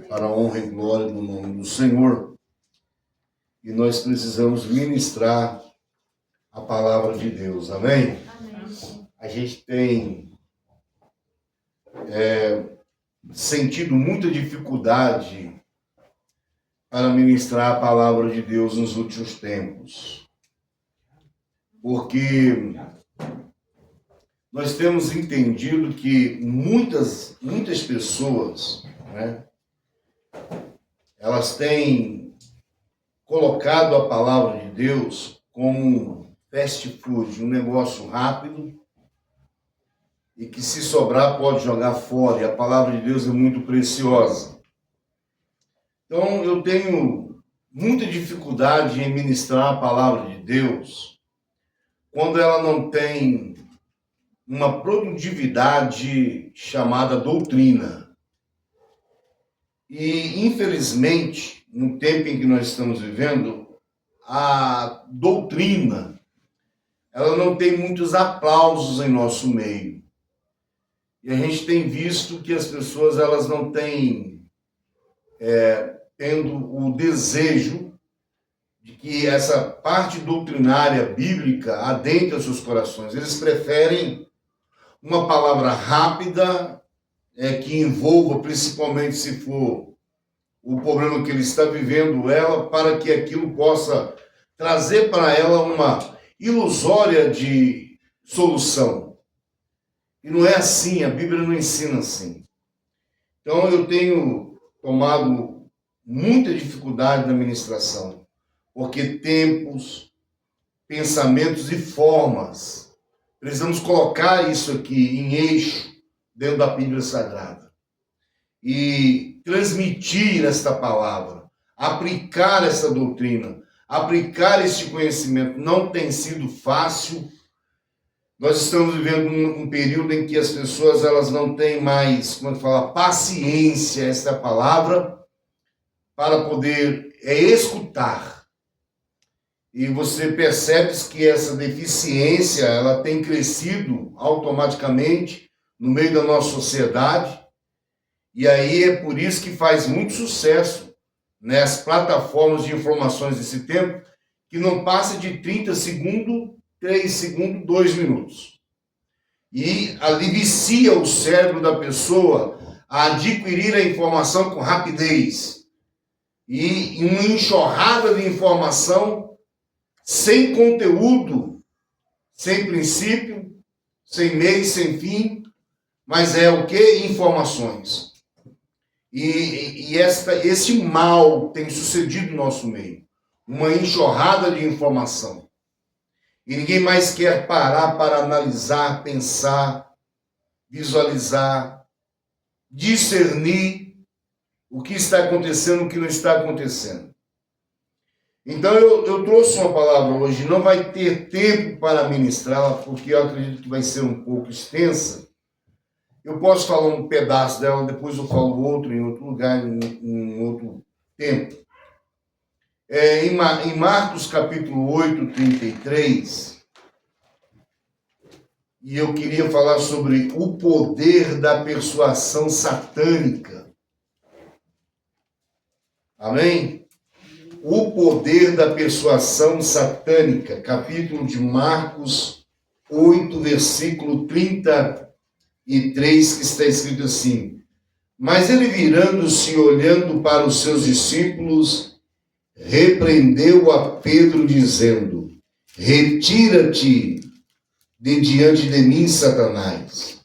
para a honra e glória do nome do Senhor. E nós precisamos ministrar a palavra de Deus, amém? Amém. A gente tem sentido muita dificuldade para ministrar a palavra de Deus nos últimos tempos. Porque nós temos entendido que muitas pessoas, né, elas têm colocado a palavra de Deus como um fast food, um negócio rápido e que, se sobrar, pode jogar fora. E a palavra de Deus é muito preciosa. Então, eu tenho muita dificuldade em ministrar a palavra de Deus quando ela não tem uma produtividade chamada doutrina. E, infelizmente, no tempo em que nós estamos vivendo, a doutrina, ela não tem muitos aplausos em nosso meio. E a gente tem visto que as pessoas, elas não têm tendo o desejo de que essa parte doutrinária bíblica adentre os seus corações. Eles preferem uma palavra rápida, que envolva, principalmente se for o problema que ele está vivendo, ela, para que aquilo possa trazer para ela uma ilusória de solução. E não é assim, a Bíblia não ensina assim. Então eu tenho tomado muita dificuldade na ministração, porque tempos, pensamentos e formas, precisamos colocar isso aqui em eixo dentro da Bíblia Sagrada e transmitir esta palavra, aplicar essa doutrina, aplicar este conhecimento. Não tem sido fácil. Nós estamos vivendo um período em que as pessoas, elas não têm mais, como é que fala, paciência, esta palavra, para poder escutar. E você percebe que essa deficiência, ela tem crescido automaticamente no meio da nossa sociedade. E aí é por isso que faz muito sucesso nas plataformas de informações desse tempo, que não passa de 30 segundos, 3 segundos, 2 minutos. E ali vicia o cérebro da pessoa a adquirir a informação com rapidez. E uma enxurrada de informação sem conteúdo, sem princípio, sem meio, sem fim, mas é o que? Informações. E esse mal tem sucedido no nosso meio. Uma enxurrada de informação. E ninguém mais quer parar para analisar, pensar, visualizar, discernir o que está acontecendo, o que não está acontecendo. Então eu trouxe uma palavra hoje, não vai ter tempo para ministrá-la, porque eu acredito que vai ser um pouco extensa. Eu posso falar um pedaço dela, depois eu falo outro em outro lugar, em outro tempo. Em Marcos capítulo 8, 33, e eu queria falar sobre o poder da persuasão satânica. Amém? O poder da persuasão satânica, capítulo de Marcos 8, versículo 33, que está escrito assim: mas ele, virando-se e olhando para os seus discípulos, repreendeu a Pedro, dizendo: retira-te de diante de mim, Satanás,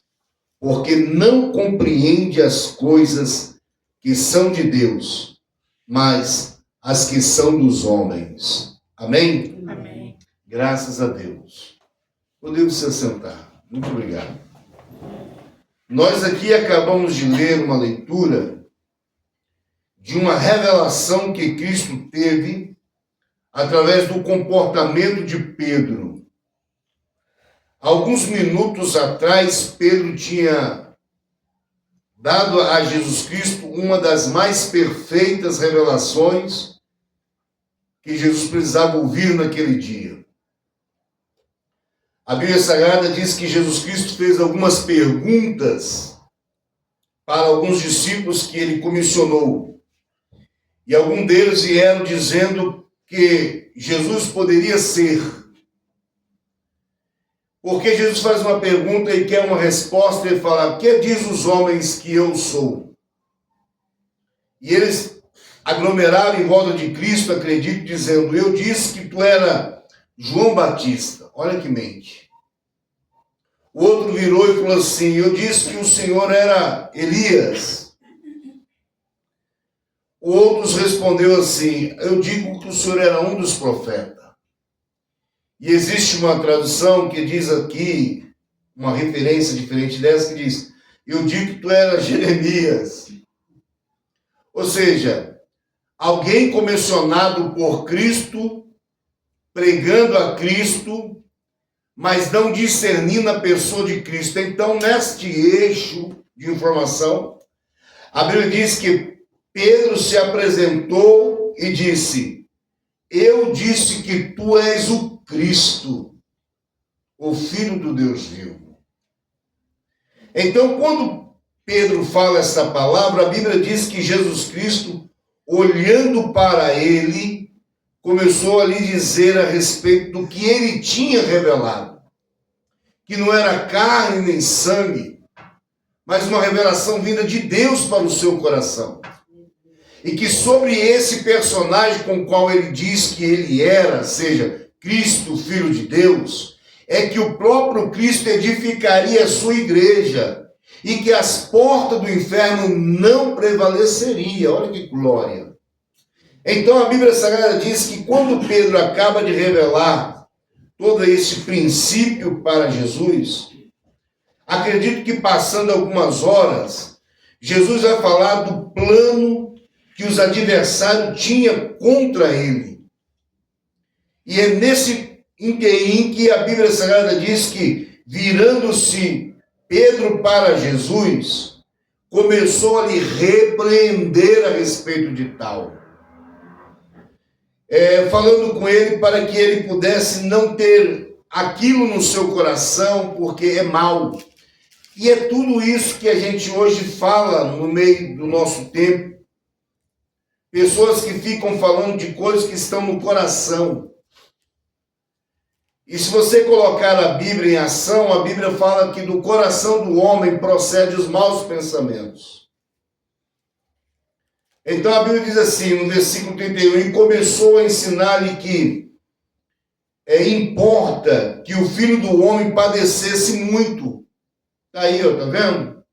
porque não compreende as coisas que são de Deus, mas as que são dos homens. Amém? Amém. Graças a Deus. Podemos se assentar. Muito obrigado. Nós aqui acabamos de ler uma leitura de uma revelação que Cristo teve através do comportamento de Pedro. Alguns minutos atrás, Pedro tinha dado a Jesus Cristo uma das mais perfeitas revelações que Jesus precisava ouvir naquele dia. A Bíblia Sagrada diz que Jesus Cristo fez algumas perguntas para alguns discípulos que ele comissionou. E alguns deles vieram dizendo que Jesus poderia ser. Porque Jesus faz uma pergunta e quer uma resposta, ele fala: que diz os homens que eu sou? E eles aglomeraram em volta de Cristo, acredito, dizendo: eu disse que tu era João Batista. Olha que mente. O outro virou e falou assim: eu disse que o Senhor era Elias. O outro respondeu assim: eu digo que o Senhor era um dos profetas. E existe uma tradução que diz aqui, uma referência diferente dessa, que diz: eu digo que tu eras Jeremias. Ou seja, alguém comissionado por Cristo, pregando a Cristo, mas não discernindo a pessoa de Cristo. Então, neste eixo de informação, a Bíblia diz que Pedro se apresentou e disse: eu disse que tu és o Cristo, o Filho do Deus vivo. Então, quando Pedro fala essa palavra, a Bíblia diz que Jesus Cristo, olhando para ele, começou a lhe dizer a respeito do que ele tinha revelado. Que não era carne nem sangue, mas uma revelação vinda de Deus para o seu coração. E que sobre esse personagem com o qual ele diz que ele era, seja, Cristo, Filho de Deus, é que o próprio Cristo edificaria a sua igreja e que as portas do inferno não prevaleceriam. Olha que glória! Então a Bíblia Sagrada diz que quando Pedro acaba de revelar todo esse princípio para Jesus, acredito que passando algumas horas, Jesus vai falar do plano que os adversários tinham contra ele. E é nesse interim que a Bíblia Sagrada diz que, virando-se Pedro para Jesus, começou a lhe repreender a respeito de tal. Falando com ele para que ele pudesse não ter aquilo no seu coração, porque é mal. E é tudo isso que a gente hoje fala no meio do nosso tempo. Pessoas que ficam falando de coisas que estão no coração. E se você colocar a Bíblia em ação, a Bíblia fala que do coração do homem procede os maus pensamentos. Então a Bíblia diz assim, no versículo 31, e começou a ensinar-lhe que importa que o Filho do Homem padecesse muito. Está aí, ó, tá vendo?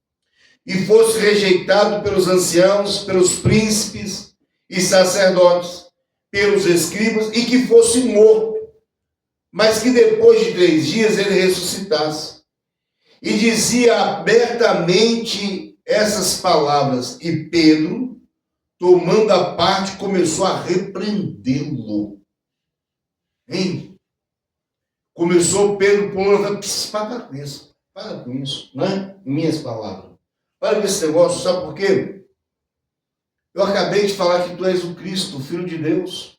E fosse rejeitado pelos anciãos, pelos príncipes e sacerdotes, pelos escribas, e que fosse morto, mas que depois de 3 dias ele ressuscitasse. E dizia abertamente essas palavras, e Pedro, tomando a parte, começou a repreendê-lo. Hein? Começou Pedro pulando, para com isso, né? Minhas palavras. Para com esse negócio, sabe por quê? Eu acabei de falar que tu és o Cristo, o Filho de Deus.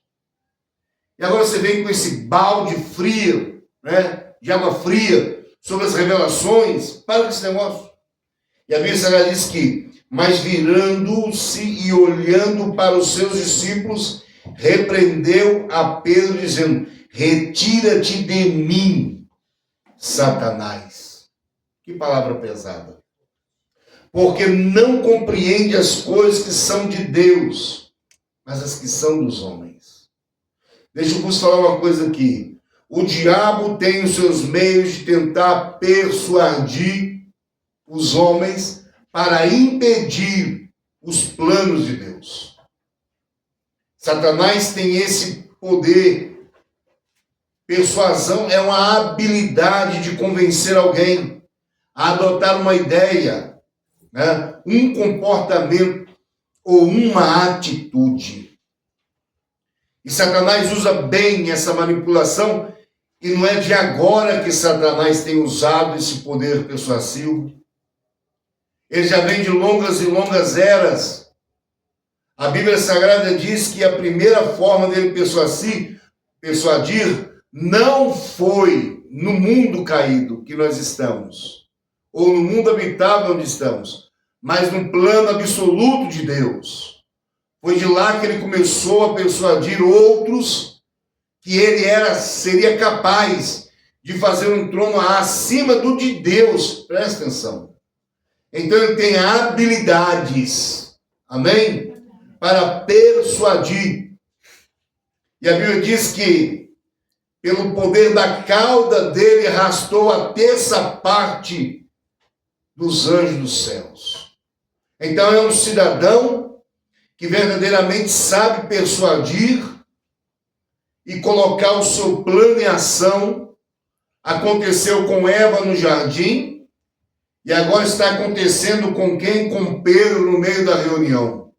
E agora você vem com esse balde frio, né? De água fria, sobre as revelações. Para com esse negócio. E a Bíblia Sagrada diz que, mas virando-se e olhando para os seus discípulos, repreendeu a Pedro, dizendo: retira-te de mim, Satanás. Que palavra pesada. Porque não compreende as coisas que são de Deus, mas as que são dos homens. Deixa eu vos falar uma coisa aqui. O diabo tem os seus meios de tentar persuadir os homens para impedir os planos de Deus. Satanás tem esse poder. Persuasão é uma habilidade de convencer alguém a adotar uma ideia, né? Um comportamento ou uma atitude. E Satanás usa bem essa manipulação, e não é de agora que Satanás tem usado esse poder persuasivo. Ele já vem de longas e longas eras. A Bíblia Sagrada diz que a primeira forma dele persuadir não foi no mundo caído que nós estamos, ou no mundo habitável onde estamos, mas no plano absoluto de Deus. Foi de lá que ele começou a persuadir outros que ele seria capaz de fazer um trono acima do de Deus. Presta atenção. Então ele tem habilidades, amém? Para persuadir. E a Bíblia diz que pelo poder da cauda dele arrastou a terça parte dos anjos dos céus. Então é um cidadão que verdadeiramente sabe persuadir e colocar o seu plano em ação. Aconteceu com Eva no jardim e agora está acontecendo com quem? Com Pedro no meio da reunião.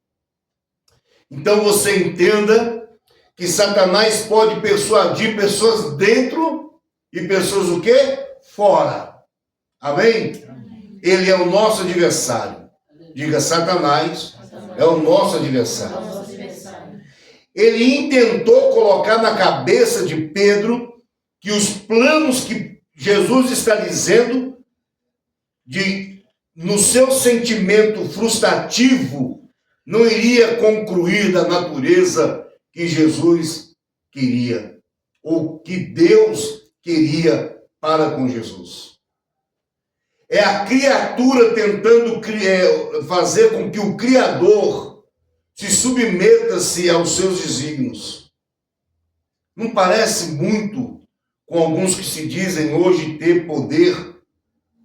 Então você entenda que Satanás pode persuadir pessoas dentro e pessoas o quê? Fora. Amém? Ele é o nosso adversário. Diga, Satanás é o nosso adversário. Ele intentou colocar na cabeça de Pedro que os planos que Jesus está dizendo, no seu sentimento frustrativo, não iria concluir da natureza que Jesus queria, ou que Deus queria para com Jesus. É a criatura tentando fazer com que o Criador se submeta-se aos seus desígnios. Não parece muito com alguns que se dizem hoje ter poder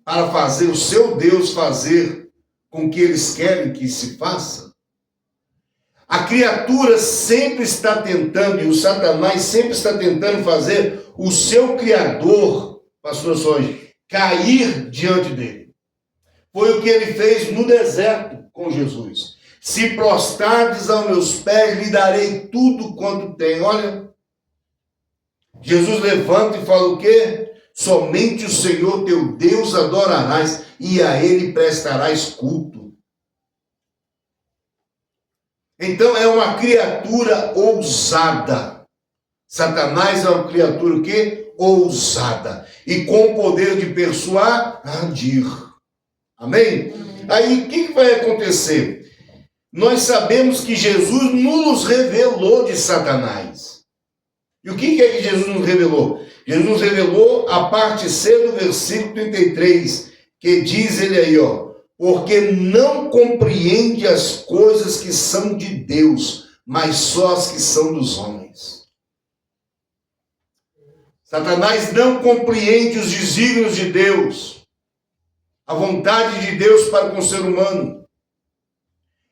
para fazer o seu Deus fazer com que eles querem que se faça? A criatura sempre está tentando, e o Satanás sempre está tentando fazer o seu Criador, pastor Soares, cair diante dele. Foi o que ele fez no deserto com Jesus. Se prostrardes aos meus pés, lhe darei tudo quanto tem. Olha, Jesus levanta e fala o quê? Somente o Senhor teu Deus adorarás e a ele prestarás culto. Então é uma criatura ousada. Satanás é uma criatura o quê? Ousada. E com o poder de persuadir. Amém? Aí o que vai acontecer? Nós sabemos que Jesus nos revelou de Satanás. E o que é que Jesus nos revelou? Jesus nos revelou a parte C do versículo 33, que diz ele aí, ó, porque não compreende as coisas que são de Deus, mas só as que são dos homens. Satanás não compreende os desígnios de Deus, a vontade de Deus para com o ser humano.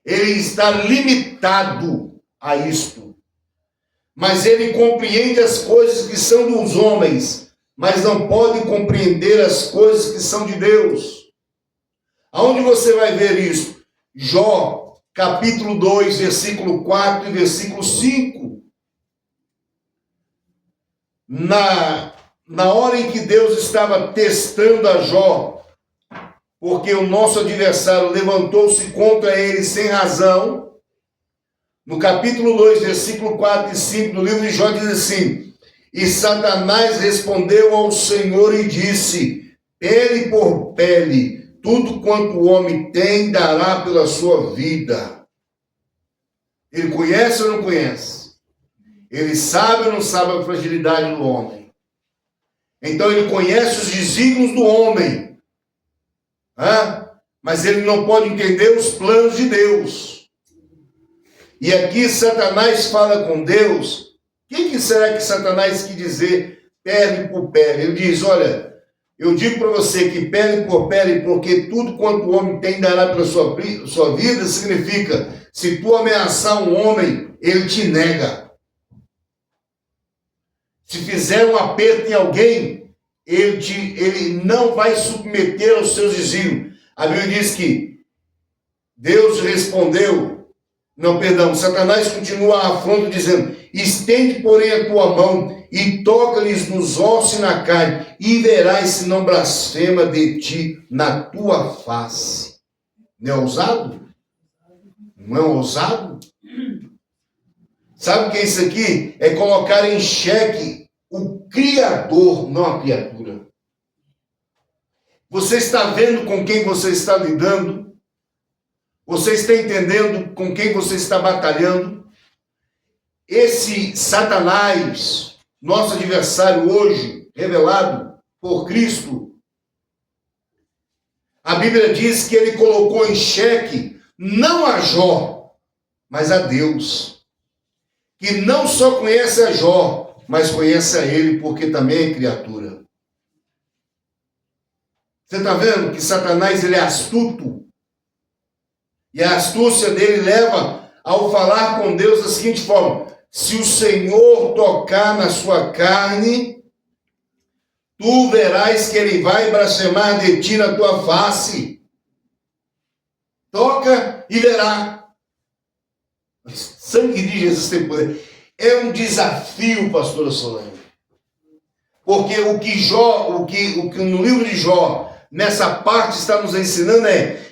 Ele está limitado a isto. Mas ele compreende as coisas que são dos homens, mas não pode compreender as coisas que são de Deus. Aonde você vai ver isso? Jó, capítulo 2, versículo 4 e versículo 5. Na hora em que Deus estava testando a Jó, porque o nosso adversário levantou-se contra ele sem razão, no capítulo 2, versículo 4 e 5 do livro de Jó diz assim, e Satanás respondeu ao Senhor e disse, pele por pele, tudo quanto o homem tem dará pela sua vida. Ele conhece ou não conhece? Ele sabe ou não sabe a fragilidade do homem? Então ele conhece os desígnios do homem. Mas ele não pode entender os planos de Deus. E aqui Satanás fala com Deus. O que será que Satanás quis dizer pele por pele? Ele diz, olha, eu digo para você que pele por pele, porque tudo quanto o homem tem dará pela sua vida, significa, se tu ameaçar um homem, ele te nega. Se fizer um aperto em alguém, ele não vai submeter aos seus desígnios. A Bíblia diz que Deus respondeu, Satanás continua a afronta dizendo, estende, porém, a tua mão e toca-lhes nos ossos e na carne, e verás se não blasfema de ti na tua face. Não é ousado? Não é ousado? Sabe o que é isso aqui? É colocar em xeque o Criador, não a criatura. Você está vendo com quem você está lidando? Você está entendendo com quem você está batalhando? Esse Satanás, nosso adversário hoje, revelado por Cristo, a Bíblia diz que ele colocou em xeque não a Jó, mas a Deus, que não só conhece a Jó, mas conhece a ele, porque também é criatura. Você está vendo que Satanás ele é astuto? E a astúcia dele leva ao falar com Deus da seguinte forma: se o Senhor tocar na sua carne, tu verás que ele vai blasfemar de ti na tua face. Toca e verá. O sangue de Jesus tem poder. É um desafio, pastora Solange. Porque o que no livro de Jó, nessa parte está nos ensinando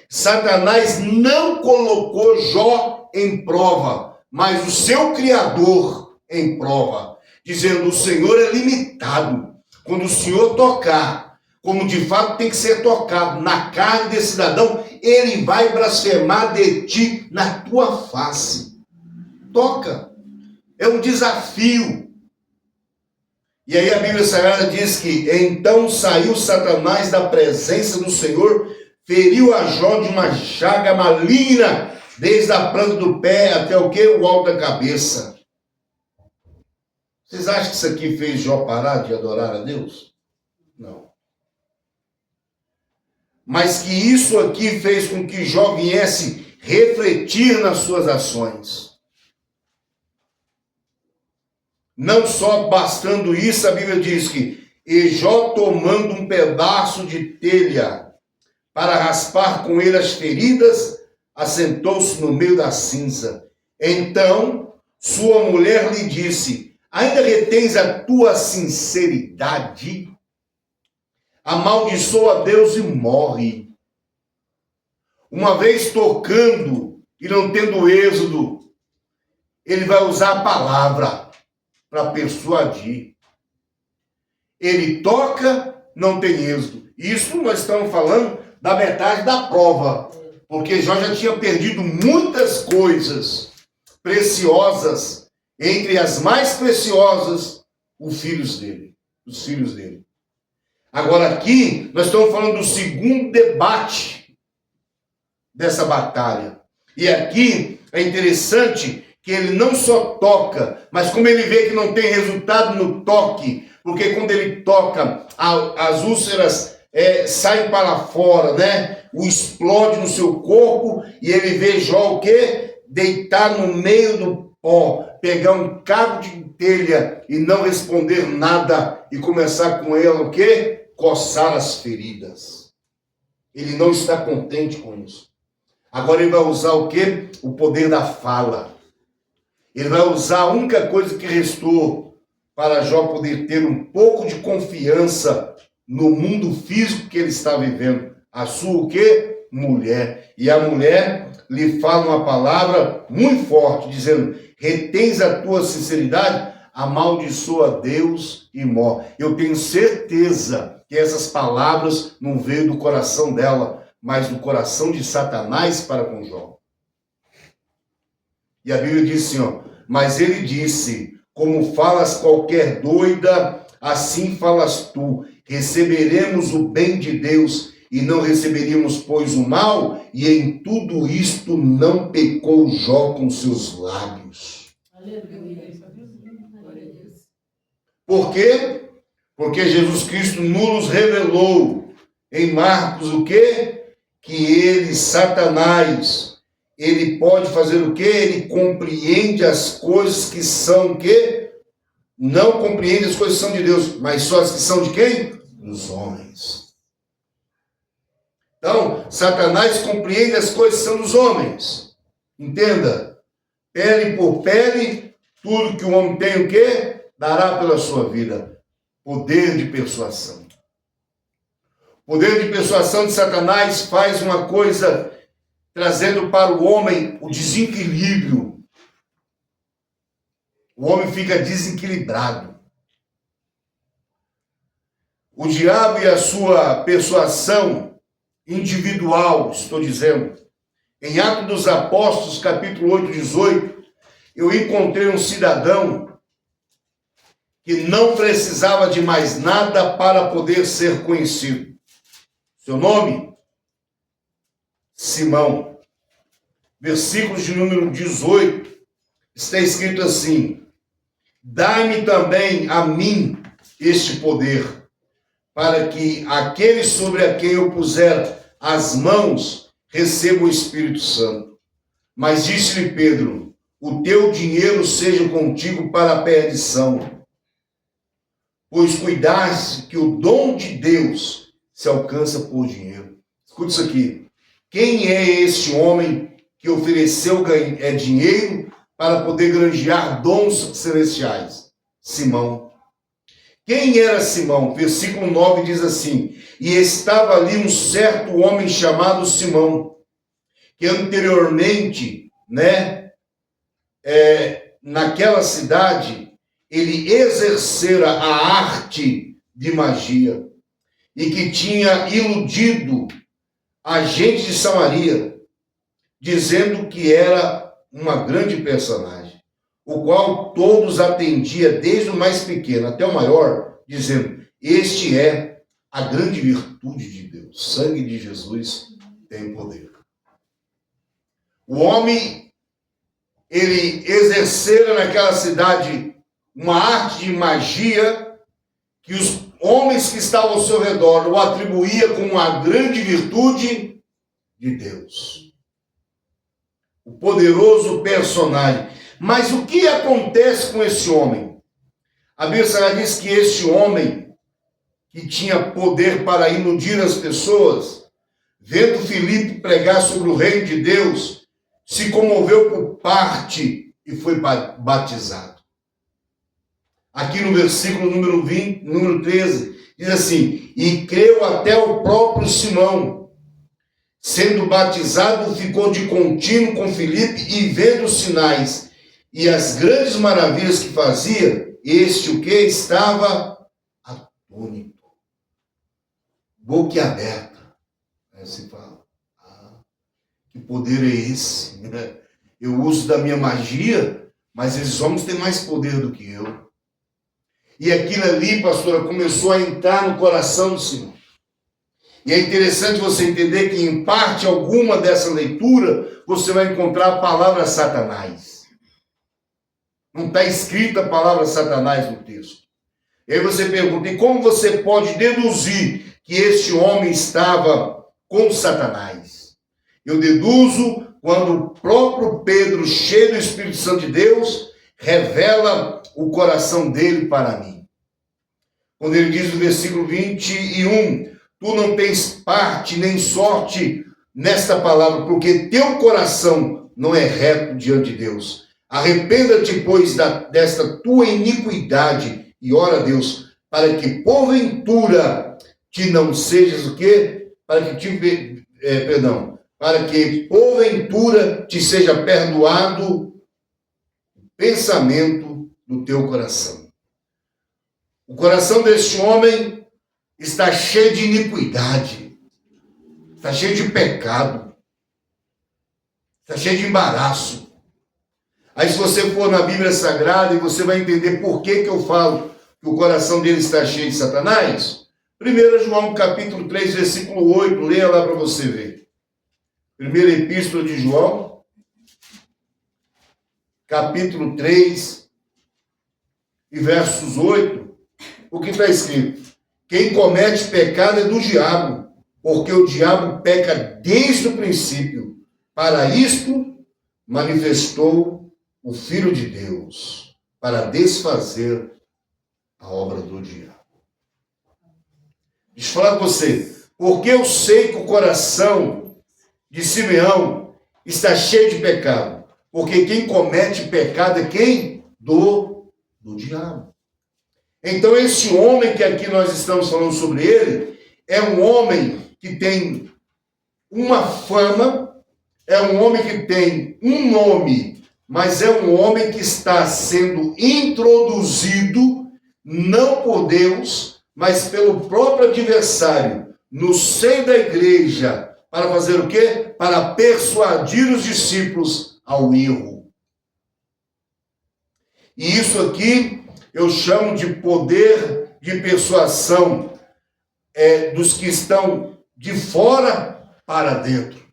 Satanás não colocou Jó em prova, mas o seu Criador em prova, dizendo: o Senhor é limitado. Quando o Senhor tocar, como de fato tem que ser tocado na carne desse cidadão, ele vai blasfemar de ti na tua face. Toca. É um desafio. E aí a Bíblia Sagrada diz que então saiu Satanás da presença do Senhor, feriu a Jó de uma chaga maligna, desde a planta do pé até o quê? O alto da cabeça. Vocês acham que isso aqui fez Jó parar de adorar a Deus? Não. Mas que isso aqui fez com que Jó viesse refletir nas suas ações. Não só bastando isso, a Bíblia diz que e Jó, tomando um pedaço de telha para raspar com ele as feridas, assentou-se no meio da cinza. Então sua mulher lhe disse: ainda retens a tua sinceridade? Amaldiçoa a Deus e morre. Uma vez tocando e não tendo êxodo, ele vai usar a palavra para persuadir. Ele toca, não tem êxodo. Isso nós estamos falando da metade da prova, porque Jó já tinha perdido muitas coisas preciosas, entre as mais preciosas, os filhos dele. Agora aqui, nós estamos falando do segundo debate dessa batalha. E aqui é interessante que ele não só toca, mas como ele vê que não tem resultado no toque, porque quando ele toca, as úlceras saem para fora, né? O explode no seu corpo, e ele vê Jó o quê? Deitar no meio do pó, pegar um cabo de telha e não responder nada, e começar com ela o quê? Coçar as feridas. Ele não está contente com isso. Agora ele vai usar o quê? O poder da fala. Ele vai usar a única coisa que restou para Jó poder ter um pouco de confiança no mundo físico que ele está vivendo. A sua o quê? Mulher. E a mulher lhe fala uma palavra muito forte, dizendo: retens a tua sinceridade, amaldiçoa Deus e morre. Eu tenho certeza que essas palavras não veio do coração dela, mas do coração de Satanás para com Jó. E a Bíblia diz assim, mas ele disse: como falas qualquer doida, assim falas tu. Receberemos o bem de Deus e não receberíamos, pois, o mal, e em tudo isto não pecou Jó com seus lábios. Aleluia. Por quê? Porque Jesus Cristo nos revelou em Marcos o quê? Que ele, Satanás, ele pode fazer o quê? Ele compreende as coisas que são o quê? Não compreende as coisas que são de Deus, mas só as que são de quem? Dos homens. Então, Satanás compreende as coisas que são dos homens. Entenda. Pele por pele, tudo que o homem tem o quê? Dará pela sua vida. Poder de persuasão. Poder de persuasão de Satanás faz uma coisa, trazendo para o homem o desequilíbrio. O homem fica desequilibrado. O diabo e a sua persuasão individual, estou dizendo, Em Atos dos Apóstolos, capítulo 8, 18, eu encontrei um cidadão que não precisava de mais nada para poder ser conhecido. Seu nome? Simão. Versículos de número 18, está escrito assim: dai-me também a mim este poder, para que aquele sobre a quem eu puser as mãos receba o Espírito Santo. Mas disse-lhe Pedro: o teu dinheiro seja contigo para a perdição, pois cuidaste que o dom de Deus se alcança por dinheiro. Escute isso aqui. Quem é esse homem que ofereceu dinheiro para poder granjear dons celestiais? Simão. Quem era Simão? Versículo 9 diz assim: e estava ali um certo homem chamado Simão, que anteriormente, naquela cidade, ele exercera a arte de magia e que tinha iludido a gente de Samaria, dizendo que era uma grande personagem, o qual todos atendia, desde o mais pequeno até o maior, dizendo: este é a grande virtude de Deus, o sangue de Jesus tem poder. O homem, ele exercera naquela cidade uma arte de magia que os homens que estavam ao seu redor o atribuía como uma grande virtude de Deus. O poderoso personagem. Mas o que acontece com esse homem? A Bíblia diz que esse homem, que tinha poder para iludir as pessoas, vendo Filipe pregar sobre o reino de Deus, se comoveu por parte e foi batizado. Aqui no versículo número 13, diz assim: e creu até o próprio Simão. Sendo batizado, ficou de contínuo com Filipe, e vendo os sinais e as grandes maravilhas que fazia, este o que? Estava atônito, boquiaberta. Aí você fala: que poder é esse? Eu uso da minha magia, mas esses homens têm mais poder do que eu. E aquilo ali, pastora, começou a entrar no coração do Senhor. E é interessante você entender que em parte alguma dessa leitura, você vai encontrar a palavra Satanás. Não está escrita a palavra Satanás no texto. E aí você pergunta: e como você pode deduzir que este homem estava com Satanás? Eu deduzo quando o próprio Pedro, cheio do Espírito Santo de Deus, revela o coração dele para mim. Quando ele diz no versículo 21, tu não tens parte nem sorte nesta palavra, porque teu coração não é reto diante de Deus. Arrependa-te, pois, desta tua iniquidade e ora a Deus, para que porventura te não sejas o quê? Para que porventura te seja perdoado o pensamento do teu coração. O coração deste homem está cheio de iniquidade, está cheio de pecado, está cheio de embaraço. Aí se você for na Bíblia Sagrada, e você vai entender por que eu falo que o coração dele está cheio de Satanás. 1 João capítulo 3, versículo 8, leia lá para você ver. Primeira Epístola de João, capítulo 3, e versos 8, o que está escrito? Quem comete pecado é do diabo, porque o diabo peca desde o princípio. Para isto manifestou o Filho de Deus, para desfazer a obra do diabo. Deixa eu falar com você, porque eu sei que o coração de Simeão está cheio de pecado, porque quem comete pecado é quem? Do diabo. Então esse homem que aqui nós estamos falando sobre ele, é um homem que tem uma fama, é um homem que tem um nome, mas é um homem que está sendo introduzido, não por Deus, mas pelo próprio adversário, no seio da igreja, Para fazer o quê? Para persuadir os discípulos ao erro. E isso aqui eu chamo de poder de persuasão, dos que estão de fora para dentro.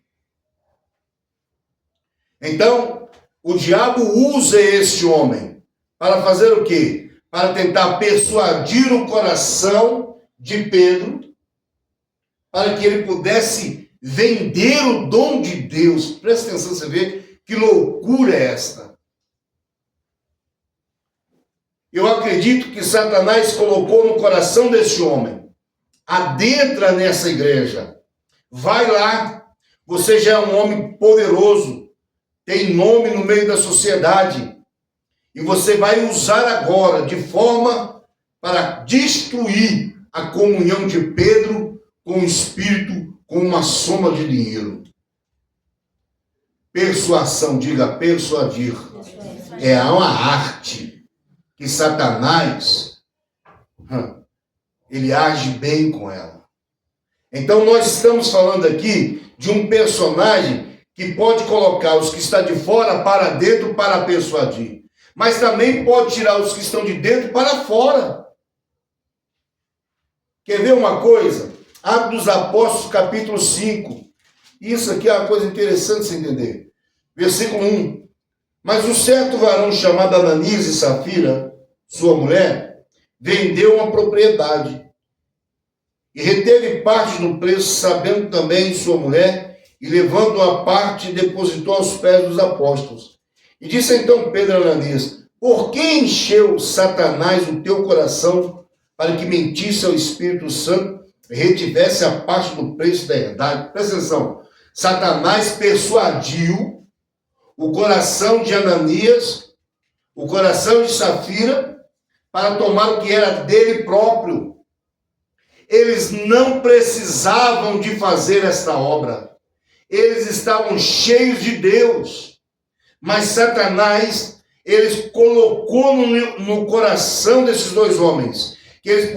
Então, o diabo usa esse homem para fazer o quê? Para tentar persuadir o coração de Pedro, para que ele pudesse vender o dom de Deus. Presta atenção, você vê que loucura é esta. Eu acredito que Satanás colocou no coração desse homem: adentra nessa igreja, vai lá, você já é um homem poderoso, tem nome no meio da sociedade, e você vai usar agora de forma para destruir a comunhão de Pedro com o Espírito, com uma soma de dinheiro. Persuasão, diga persuadir, é uma arte que Satanás, ele age bem com ela. Então nós estamos falando aqui de um personagem que pode colocar os que estão de fora para dentro para persuadir, mas também pode tirar os que estão de dentro para fora. Quer ver uma coisa? Atos dos Apóstolos, capítulo 5. Isso aqui é uma coisa interessante de se entender. Versículo 1. Mas um certo varão chamado Ananias e Safira, sua mulher, vendeu uma propriedade e reteve parte do preço, sabendo também sua mulher, e levando a parte, depositou aos pés dos apóstolos. E disse então Pedro a Ananias: por que encheu Satanás o teu coração para que mentisse ao Espírito Santo e retivesse a parte do preço da herdade? Presta atenção. Satanás persuadiu o coração de Ananias, o coração de Safira, para tomar o que era dele próprio. Eles não precisavam de fazer esta obra. Eles estavam cheios de Deus. Mas Satanás, ele colocou no coração desses dois homens, que eles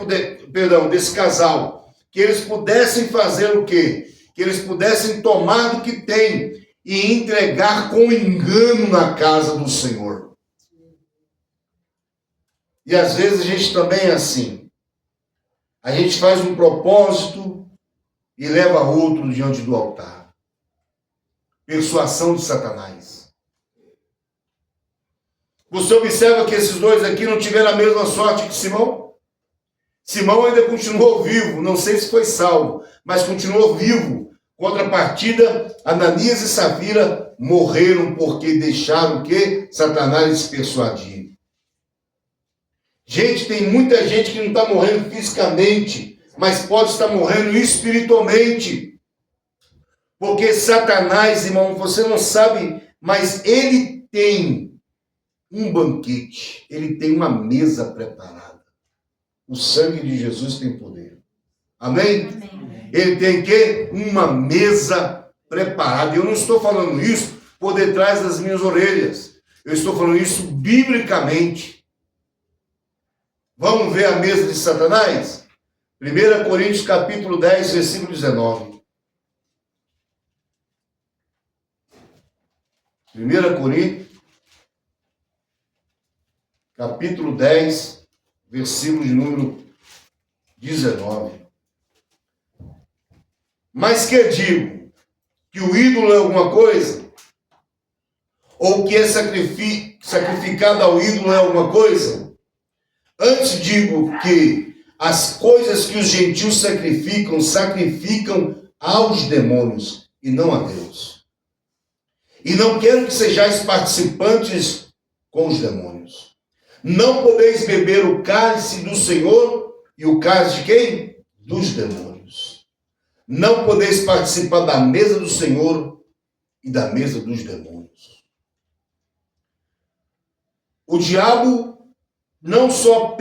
desse casal, que eles pudessem fazer o quê? Que eles pudessem tomar do que tem e entregar com engano na casa do Senhor. E às vezes a gente também é assim. A gente faz um propósito e leva outro diante do altar. Persuasão de Satanás. Você observa que esses dois aqui não tiveram a mesma sorte que Simão? Simão ainda continuou vivo, não sei se foi salvo, mas continuou vivo. Contrapartida, Ananias e Safira morreram porque deixaram o quê? Satanás se persuadir. Gente, tem muita gente que não está morrendo fisicamente, mas pode estar morrendo espiritualmente. Porque Satanás, irmão, você não sabe, mas ele tem um banquete, ele tem uma mesa preparada. O sangue de Jesus tem poder. Amém? Amém. Ele tem que uma mesa preparada. Eu não estou falando isso por detrás das minhas orelhas. Eu estou falando isso biblicamente. Vamos ver a mesa de Satanás? 1 Coríntios capítulo 10, versículo 19. 1 Coríntios, capítulo 10, versículo de número 19. Mas que digo? Que o ídolo é alguma coisa? Ou que é sacrificado ao ídolo é alguma coisa? Antes digo que as coisas que os gentios sacrificam aos demônios e não a Deus. E não quero que sejais participantes com os demônios. Não podeis beber o cálice do Senhor e o cálice de quem? Dos demônios. Não podeis participar da mesa do Senhor e da mesa dos demônios. O diabo não só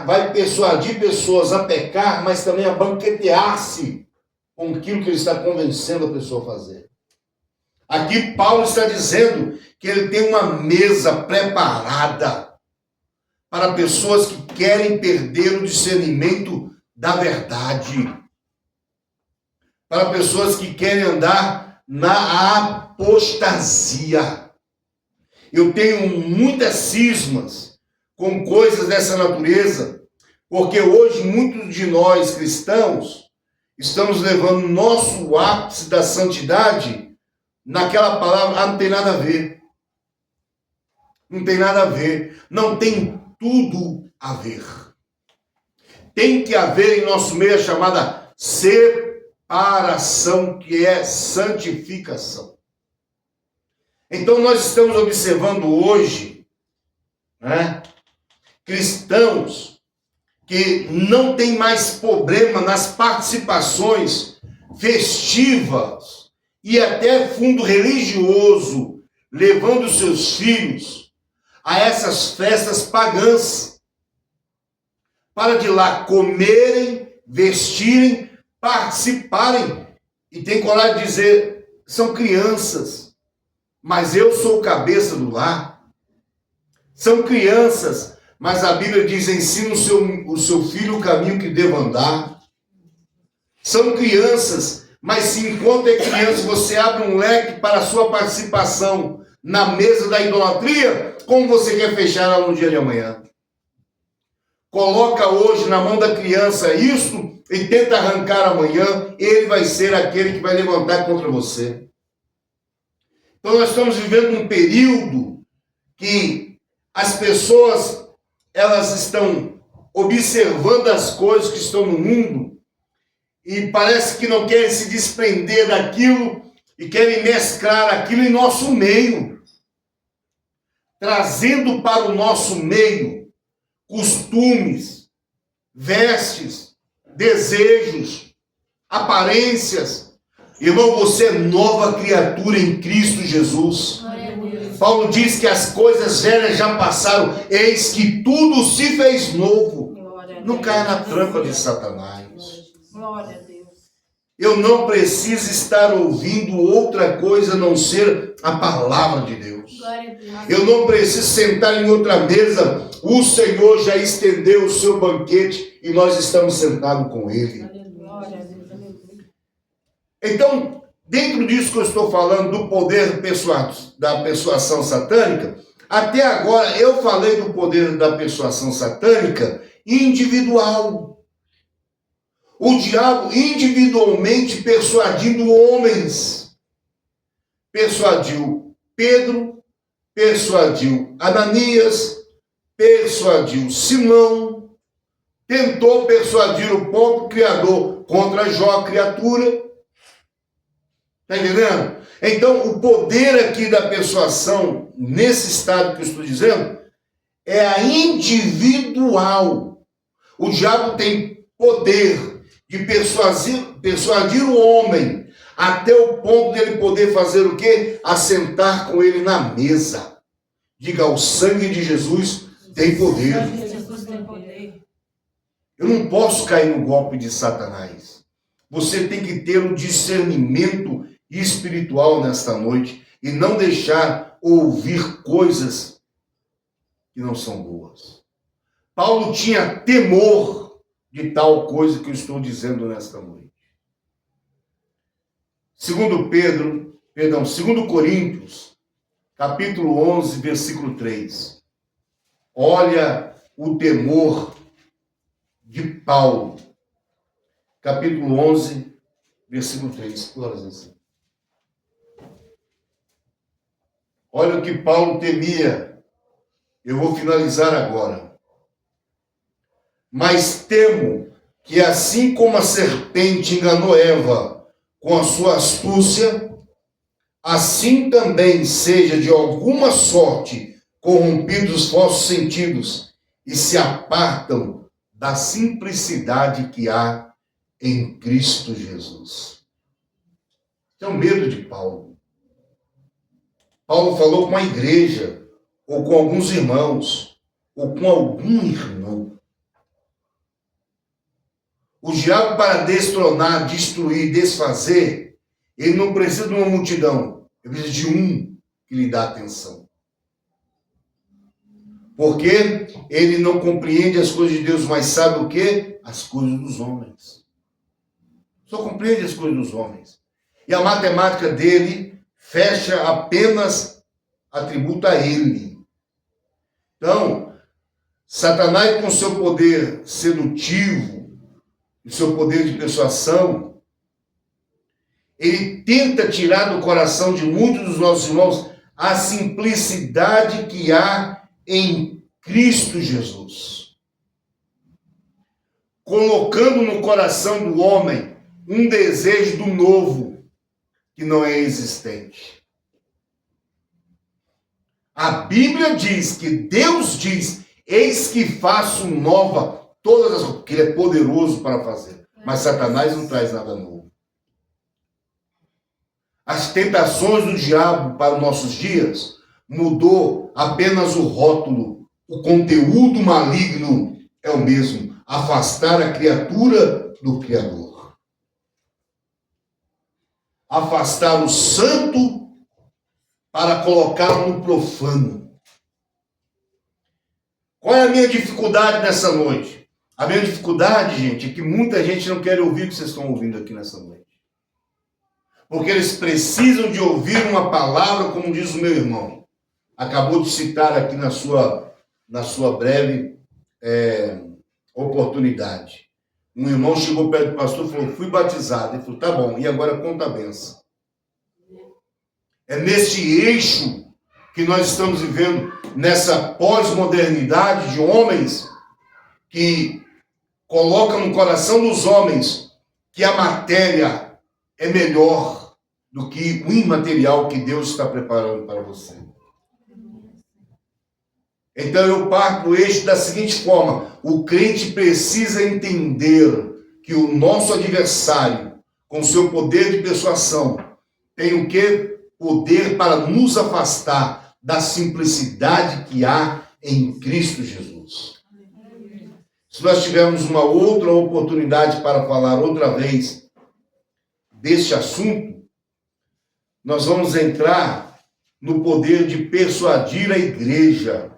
vai persuadir pessoas a pecar, mas também a banquetear-se com aquilo que ele está convencendo a pessoa a fazer. Aqui Paulo está dizendo que ele tem uma mesa preparada para pessoas que querem perder o discernimento da verdade. para pessoas que querem andar na apostasia. Eu tenho muitas cismas com coisas dessa natureza, porque hoje muitos de nós cristãos estamos levando nosso ápice da santidade naquela palavra, não tem nada a ver. Não tem nada a ver. Não tem tudo a ver. Tem que haver em nosso meio a chamada separação, que é santificação. Então nós estamos observando hoje, né, cristãos que não tem mais problema nas participações festivas e até fundo religioso, levando seus filhos a essas festas pagãs, para de lá comerem, vestirem, participarem, e tem coragem de dizer, são crianças, mas eu sou o cabeça do lar. São crianças, mas a Bíblia diz, ensina o seu filho o caminho que deva andar. São crianças, mas se enquanto é criança você abre um leque para a sua participação na mesa da idolatria, como você quer fechar ela no dia de amanhã? Coloca hoje na mão da criança isso e tenta arrancar amanhã, ele vai ser aquele que vai levantar contra você. Então nós estamos vivendo um período que as pessoas, elas estão observando as coisas que estão no mundo e parece que não querem se desprender daquilo e querem mesclar aquilo em nosso meio, trazendo para o nosso meio costumes, vestes, desejos, aparências. Irmão, você é nova criatura em Cristo Jesus. Paulo diz que as coisas velhas já passaram, eis que tudo se fez novo. Não caia na trampa de Satanás. Glória a Deus. Eu não preciso estar ouvindo outra coisa a não ser a palavra de Deus. Eu não preciso sentar em outra mesa. O Senhor já estendeu o seu banquete e nós estamos sentados com Ele. Glória a Deus. Então, dentro disso que eu estou falando, do poder da persuasão satânica, até agora eu falei do poder da persuasão satânica individual. O diabo individualmente persuadindo homens. Persuadiu Pedro, persuadiu Ananias, persuadiu Simão, tentou persuadir o próprio Criador contra Jó, a criatura. Está entendendo? Então, o poder aqui da persuasão, nesse estado que eu estou dizendo, é a individual. O diabo tem poder de persuadir o homem até o ponto dele poder fazer o quê? Assentar com ele na mesa. Diga, o sangue de Jesus tem poder. Jesus tem poder. Eu não posso cair no golpe de Satanás. Você tem que ter um discernimento espiritual nesta noite e não deixar ouvir coisas que não são boas. Paulo tinha temor de tal coisa que eu estou dizendo nesta noite. 2 Coríntios, capítulo 11, versículo 3. Olha o temor de Paulo. Capítulo 11, versículo 3. Glória a Deus. Olha o que Paulo temia. Eu vou finalizar agora. Mas temo que assim como a serpente enganou Eva com a sua astúcia, assim também seja de alguma sorte corrompidos os vossos sentidos e se apartam da simplicidade que há em Cristo Jesus. Esse é o medo de Paulo. Paulo falou com a igreja, ou com alguns irmãos, ou com algum irmão. O diabo, para destronar, destruir, desfazer, ele não precisa de uma multidão, ele precisa de um que lhe dá atenção. Porque ele não compreende as coisas de Deus, mas sabe o quê? As coisas dos homens. Só compreende as coisas dos homens. E a matemática dele fecha apenas atributo a ele. Então, Satanás, com seu poder sedutivo, e seu poder de persuasão, ele tenta tirar do coração de muitos dos nossos irmãos a simplicidade que há em Cristo Jesus, colocando no coração do homem um desejo do novo que não é existente. A Bíblia diz que Deus diz: eis que faço nova todas as coisas, que ele é poderoso para fazer. Mas Satanás não traz nada novo. As tentações do diabo para os nossos dias mudou apenas o rótulo. O conteúdo maligno é o mesmo: afastar a criatura do Criador. Afastar o santo para colocá-lo no profano. Qual é a minha dificuldade nessa noite? A minha dificuldade, gente, é que muita gente não quer ouvir o que vocês estão ouvindo aqui nessa noite. Porque eles precisam de ouvir uma palavra, como diz o meu irmão. Acabou de citar aqui na sua breve oportunidade. Um irmão chegou perto do pastor e falou: fui batizado. Ele falou: tá bom, e agora conta a benção. É neste eixo que nós estamos vivendo, nessa pós-modernidade de homens que colocam no coração dos homens que a matéria é melhor do que o imaterial que Deus está preparando para você. Então eu parto do eixo da seguinte forma: o crente precisa entender que o nosso adversário, com seu poder de persuasão, tem o quê? Poder para nos afastar da simplicidade que há em Cristo Jesus. Se nós tivermos uma outra oportunidade para falar outra vez deste assunto, nós vamos entrar no poder de persuadir a igreja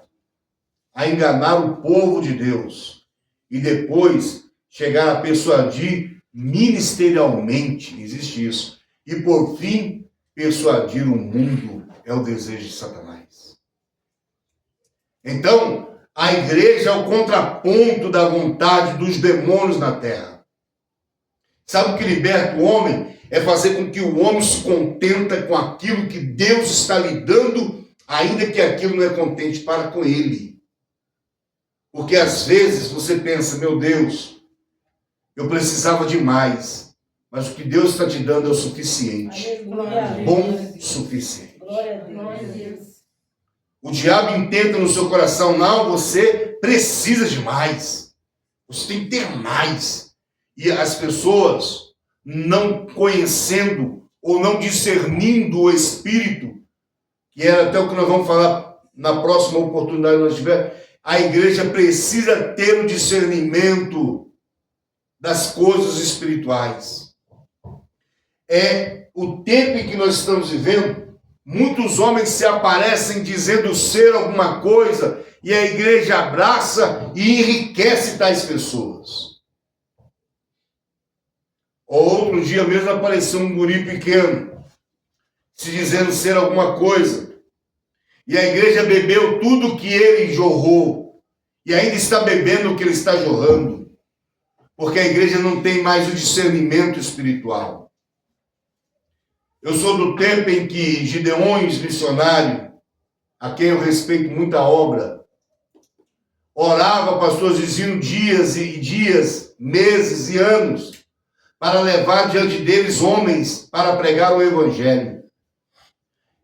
a enganar o povo de Deus e depois chegar a persuadir ministerialmente, existe isso, e por fim persuadir o mundo. É o desejo de Satanás. Então, a igreja é o contraponto da vontade dos demônios na terra. Sabe o que liberta o homem? É fazer com que o homem se contenta com aquilo que Deus está lhe dando, ainda que aquilo não é contente para com ele. Porque às vezes você pensa: meu Deus, eu precisava de mais, mas o que Deus está te dando é o suficiente. Bom suficiente. Glória a Deus. O diabo intenta no seu coração: não, você precisa de mais. Você tem que ter mais. E as pessoas, não conhecendo ou não discernindo o Espírito, que era até o que nós vamos falar na próxima oportunidade que nós tivermos, a igreja precisa ter o discernimento das coisas espirituais. É o tempo em que nós estamos vivendo. Muitos homens se aparecem dizendo ser alguma coisa e a igreja abraça e enriquece tais pessoas. Outro dia mesmo apareceu um guri pequeno se dizendo ser alguma coisa e a igreja bebeu tudo que ele jorrou e ainda está bebendo o que ele está jorrando, porque a igreja não tem mais o discernimento espiritual. Eu sou do tempo em que Gideões, missionário, a quem eu respeito muita obra, orava, pastor Zizinho, dias e dias, meses e anos, para levar diante deles homens para pregar o evangelho.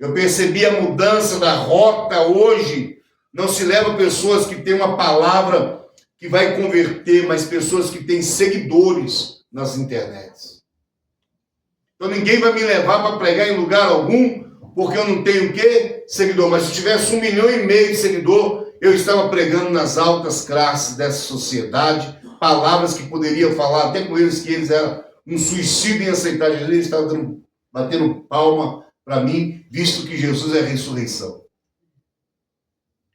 Eu percebi a mudança da rota hoje. Não se leva pessoas que têm uma palavra que vai converter, mas pessoas que têm seguidores nas internets. Então ninguém vai me levar para pregar em lugar algum, porque eu não tenho o quê? Seguidor. Mas se eu tivesse 1,5 milhão de seguidor, eu estava pregando nas altas classes dessa sociedade, palavras que poderia falar até com eles, que eles eram um suicídio em aceitar Jesus. Eles estavam batendo palma para mim, visto que Jesus é a ressurreição.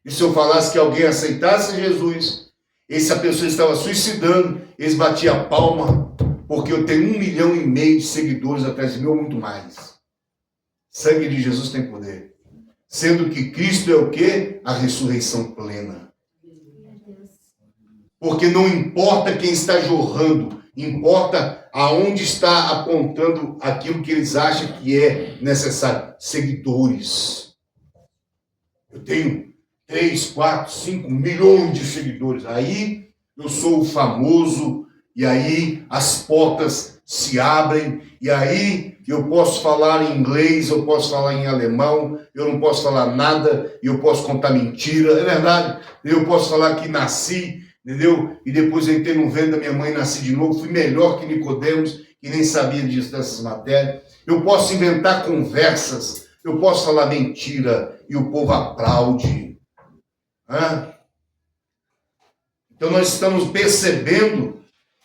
E se eu falasse que alguém aceitasse Jesus, essa pessoa estava suicidando, eles batiam a palma porque eu tenho 1,5 milhão de seguidores atrás de mim, ou muito mais. Sangue de Jesus tem poder. Sendo que Cristo é o quê? A ressurreição plena. Porque não importa quem está jorrando, importa aonde está apontando aquilo que eles acham que é necessário. Seguidores. Eu tenho 3, 4, 5 milhões de seguidores. Aí eu sou o famoso, e aí as portas se abrem, e aí eu posso falar em inglês, eu posso falar em alemão, eu não posso falar nada, e eu posso contar mentira, é verdade. Eu posso falar que nasci, entendeu? E depois eu entrei no ventre da minha mãe, nasci de novo, fui melhor que Nicodemos, que nem sabia disso, dessas matérias. Eu posso inventar conversas, eu posso falar mentira, e o povo aplaude. Então nós estamos percebendo,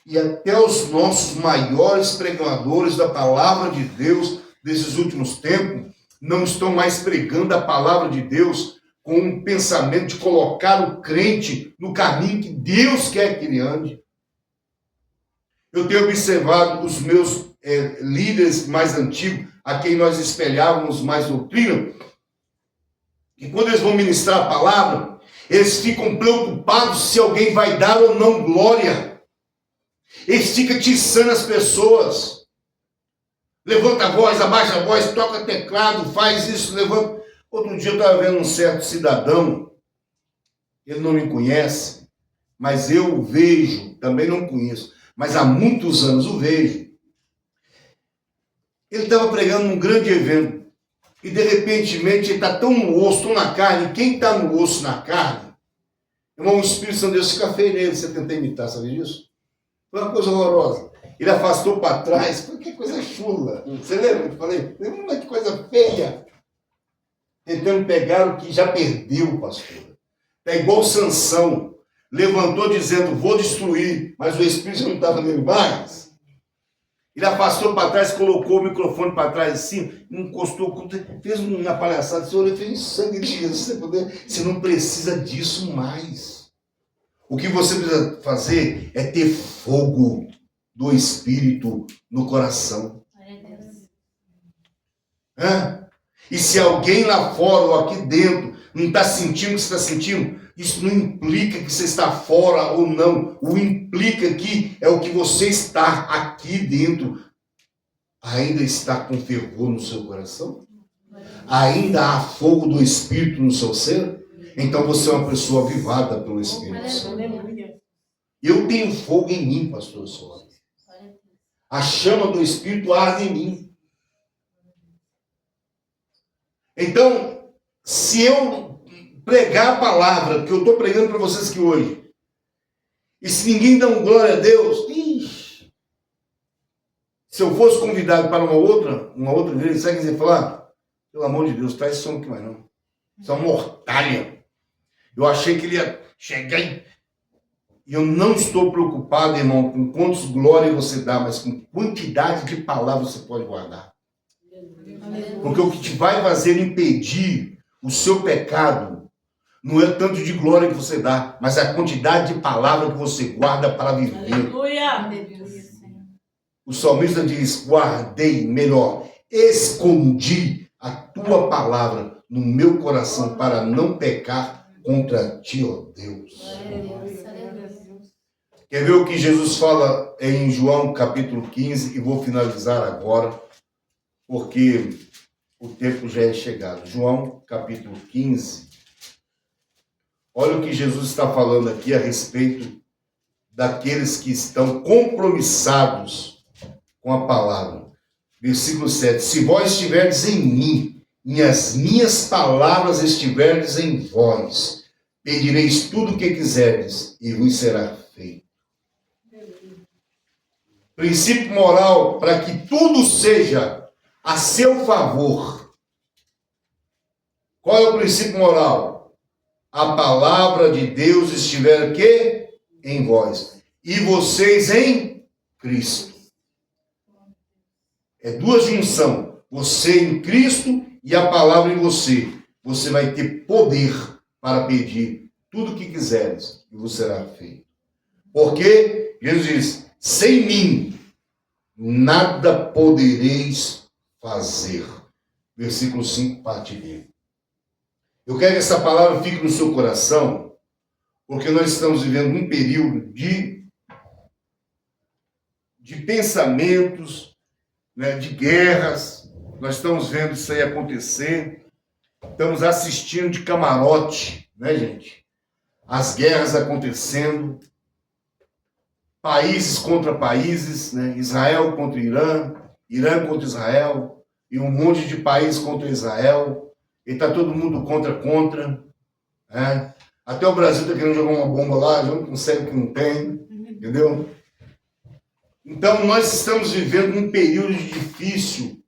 e até os nossos maiores pregadores da palavra de Deus desses últimos tempos não estão mais pregando a palavra de Deus com um pensamento de colocar o crente no caminho que Deus quer que ele ande. Eu tenho observado os meus líderes mais antigos, a quem nós espelhávamos mais doutrina, que quando eles vão ministrar a palavra, eles ficam preocupados se alguém vai dar ou não glória. Eles ficam atiçando as pessoas. Levanta a voz, abaixa a voz, toca teclado, faz isso, levanta. Outro dia eu estava vendo um certo cidadão, ele não me conhece, mas eu o vejo, também não conheço, mas há muitos anos o vejo. Ele estava pregando num grande evento, e de repente ele está tão no osso, tão na carne. Quem está no osso, na carne, irmão, o Espírito Santo de Deus fica feio nele. Você tenta imitar, sabe disso? Foi uma coisa horrorosa. Ele afastou para trás, que coisa chula. Você lembra que eu falei? Lembra que coisa feia. Tentando pegar o que já perdeu, pastor. É igual Sansão. Levantou dizendo, vou destruir, mas o Espírito não estava nele mais. Ele afastou para trás, colocou o microfone para trás assim, encostou, fez uma palhaçada. Senhor, ele fez sangue de Jesus. Você não precisa disso mais. O que você precisa fazer é ter fogo do Espírito no coração. E se alguém lá fora ou aqui dentro não está sentindo o que você está sentindo, isso não implica que você está fora ou não. O implica que é o que você está aqui dentro. Ainda está com fervor no seu coração? Ainda há fogo do Espírito no seu ser? Então você é uma pessoa avivada pelo Espírito Santo. Eu tenho fogo em mim, pastor Soares. A chama do Espírito arde em mim. Então, se eu pregar a palavra que eu estou pregando para vocês aqui hoje, e se ninguém dá um glória a Deus, se eu fosse convidado para uma outra igreja, sabe o que você falar? Pelo amor de Deus, traz som aqui mais não. Isso é uma mortalha. Eu achei que ele ia chegar e eu não estou preocupado, irmão, com quantos glórias você dá, mas com quantidade de palavras você pode guardar. Porque o que te vai fazer impedir o seu pecado não é tanto de glória que você dá, mas a quantidade de palavras que você guarda para viver. Aleluia! O salmista diz, guardei, melhor, escondi a tua palavra no meu coração para não pecar contra ti, ó Deus. Quer ver o que Jesus fala em João capítulo 15? E vou finalizar agora, porque o tempo já é chegado. João capítulo 15. Olha o que Jesus está falando aqui a respeito daqueles que estão compromissados com a palavra. Versículo 7. Se vós estiverdes em mim, e as minhas palavras estiverdes em vós, pedireis tudo o que quiserdes, e vos será feito. Princípio moral para que tudo seja a seu favor. Qual é o princípio moral? A palavra de Deus estiver aqui em vós, e vocês em Cristo. É duas junções. Você em Cristo e a palavra em você. Você vai ter poder para pedir tudo o que quiseres e vos será feito. Porque Jesus diz, sem mim nada podereis fazer. Versículo 5, parte B. Eu quero que essa palavra fique no seu coração, porque nós estamos vivendo um período de pensamentos, né, de guerras. Nós estamos vendo isso aí acontecer. Estamos assistindo de camarote, né, gente? As guerras acontecendo. Países contra países, né? Israel contra Irã, Irã contra Israel, e um monte de países contra Israel. E está todo mundo contra. Né? Até o Brasil está querendo jogar uma bomba lá, já não consegue que não tem. Entendeu? Então, nós estamos vivendo um período difícil,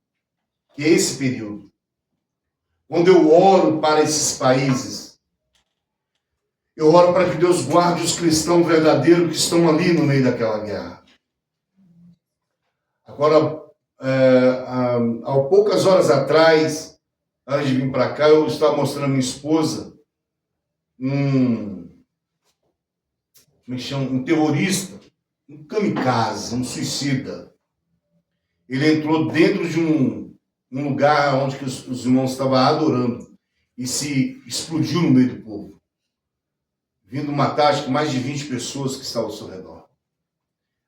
que é esse período. Quando eu oro para esses países, eu oro para que Deus guarde os cristãos verdadeiros que estão ali no meio daquela guerra. Agora, há poucas horas atrás, antes de vir para cá, eu estava mostrando a minha esposa um terrorista, um kamikaze, um suicida. Ele entrou dentro de um lugar onde que os irmãos estavam adorando e se explodiu no meio do povo, vindo matar acho que mais de 20 pessoas que estavam ao seu redor.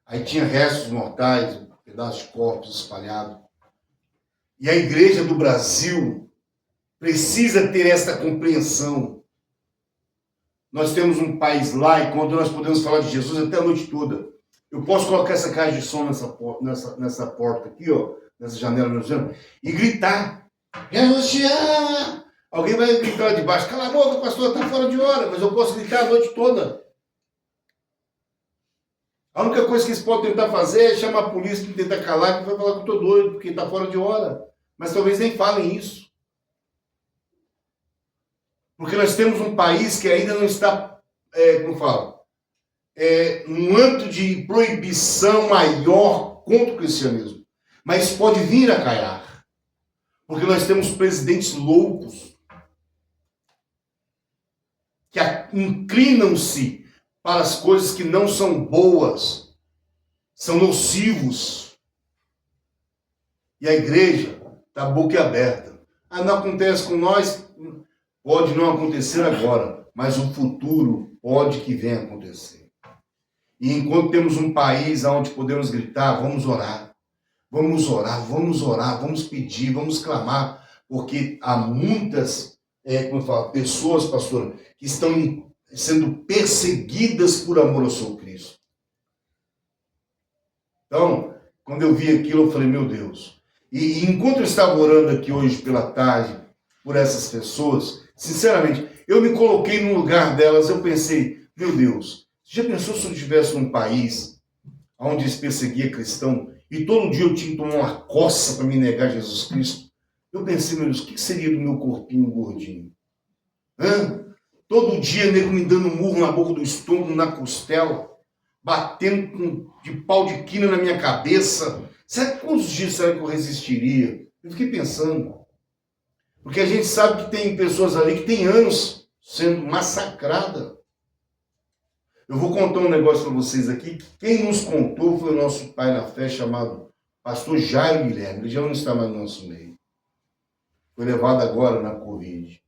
Aí tinha restos mortais, pedaços de corpos espalhados. E a igreja do Brasil precisa ter esta compreensão. Nós temos um país laico onde nós podemos falar de Jesus até a noite toda. Eu posso colocar essa caixa de som nessa porta aqui, ó, nessa janela, e gritar: Jesus te ama! Alguém vai gritar lá de baixo: cala a boca, pastor, está fora de hora. Mas eu posso gritar a noite toda. A única coisa que eles podem tentar fazer é chamar a polícia para tentar calar, que vai falar que eu estou doido, porque está fora de hora. Mas talvez nem falem isso. Porque nós temos um país que ainda não está, um âmbito de proibição maior contra o cristianismo. Mas pode vir a calhar. Porque nós temos presidentes loucos que inclinam-se para as coisas que não são boas, são nocivos. E a igreja está boquiaberta. Não acontece com nós, pode não acontecer agora, mas o futuro pode que venha acontecer. E enquanto temos um país onde podemos gritar, vamos orar, vamos pedir, vamos clamar, porque há muitas pessoas, pastor, que estão sendo perseguidas por amor ao seu Cristo. Então, quando eu vi aquilo, eu falei, meu Deus. E enquanto eu estava orando aqui hoje pela tarde por essas pessoas, sinceramente, eu me coloquei no lugar delas, eu pensei, meu Deus, você já pensou se eu estivesse num país onde se perseguia cristão e todo dia eu tinha que tomar uma coça para me negar Jesus Cristo? Eu pensei, meu Deus, o que seria do meu corpinho gordinho? Todo dia, nego me dando murro na boca do estômago, na costela, batendo de pau de quina na minha cabeça. Quantos dias será que eu resistiria? Eu fiquei pensando. Porque a gente sabe que tem pessoas ali que tem anos sendo massacradas. Eu vou contar um negócio para vocês aqui. Quem nos contou foi o nosso pai na fé, chamado pastor Jairo Guilherme. Ele já não está mais no nosso meio. Foi levado agora na Covid.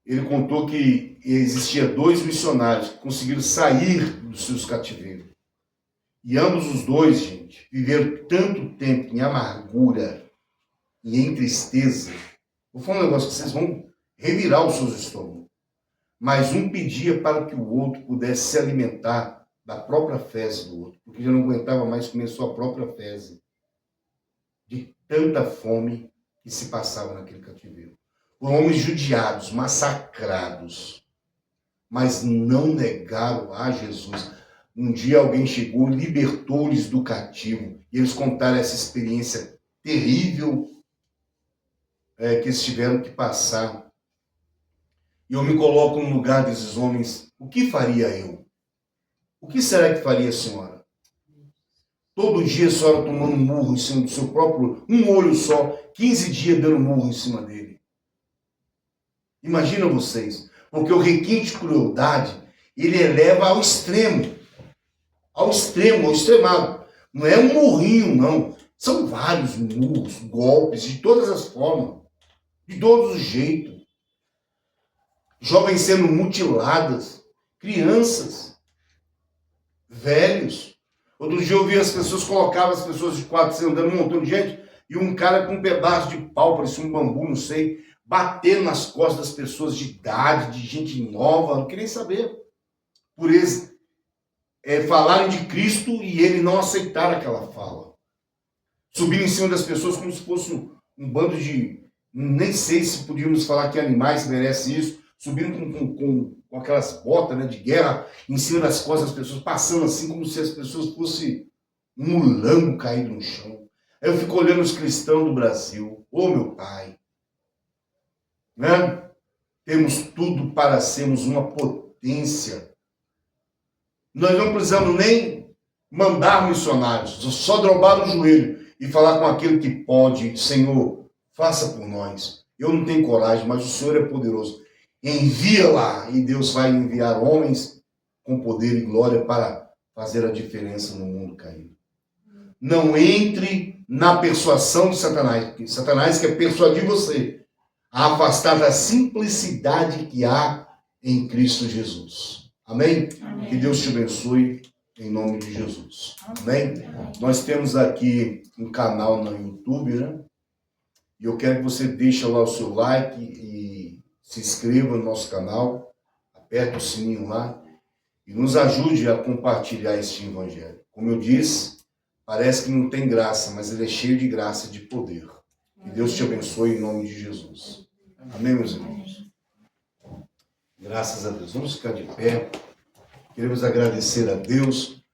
Ele contou que existia 2 missionários que conseguiram sair dos seus cativeiros. E ambos os dois, gente, viveram tanto tempo em amargura e em tristeza. Vou falar um negócio que vocês vão revirar os seus estômagos. Mas um pedia para que o outro pudesse se alimentar da própria fezes do outro, porque já não aguentava mais comer sua própria fezes. De tanta fome que se passava naquele cativeiro. Foram homens judiados, massacrados, mas não negaram a Jesus. Um dia alguém chegou, libertou-lhes do cativo, e eles contaram essa experiência terrível que eles tiveram que passar. E eu me coloco no lugar desses homens. O que faria eu? O que será que faria a senhora? Todo dia a senhora tomando murro em cima do seu próprio, um olho só, 15 dias dando murro em cima dele. Imagina vocês, porque o requinte de crueldade, ele eleva ao extremo, ao extremado. Não é um murrinho, não. São vários murros, golpes, de todas as formas. De todos os jeitos. Jovens sendo mutiladas. Crianças. Velhos. Outro dia eu vi as pessoas, colocavam as pessoas de 400 andando, um montão de gente, e um cara com um pedaço de pau, parecia um bambu, não sei, batendo nas costas das pessoas de idade, de gente nova, não queria nem saber. Por eles falarem de Cristo e ele não aceitar aquela fala. Subir em cima das pessoas como se fosse um bando de... Nem sei se podíamos falar que animais merecem isso. Subindo com aquelas botas, né, de guerra em cima das costas das pessoas, passando assim como se as pessoas fossem um mulambo caído no chão. Aí eu fico olhando os cristãos do Brasil. Ô, meu pai! Né? Temos tudo para sermos uma potência. Nós não precisamos nem mandar missionários, só dobrar o joelho e falar com aquele que pode: Senhor, faça por nós. Eu não tenho coragem, mas o Senhor é poderoso. Envia lá, e Deus vai enviar homens com poder e glória para fazer a diferença no mundo caído. Não entre na persuasão de Satanás, porque Satanás quer persuadir você a afastar da simplicidade que há em Cristo Jesus. Amém? Amém. Que Deus te abençoe em nome de Jesus. Amém? Nós temos aqui um canal no YouTube, né? E eu quero que você deixe lá o seu like e se inscreva no nosso canal, aperte o sininho lá e nos ajude a compartilhar este evangelho. Como eu disse, parece que não tem graça, mas ele é cheio de graça e de poder. Que Deus te abençoe em nome de Jesus. Amém, meus irmãos? Graças a Deus. Vamos ficar de pé. Queremos agradecer a Deus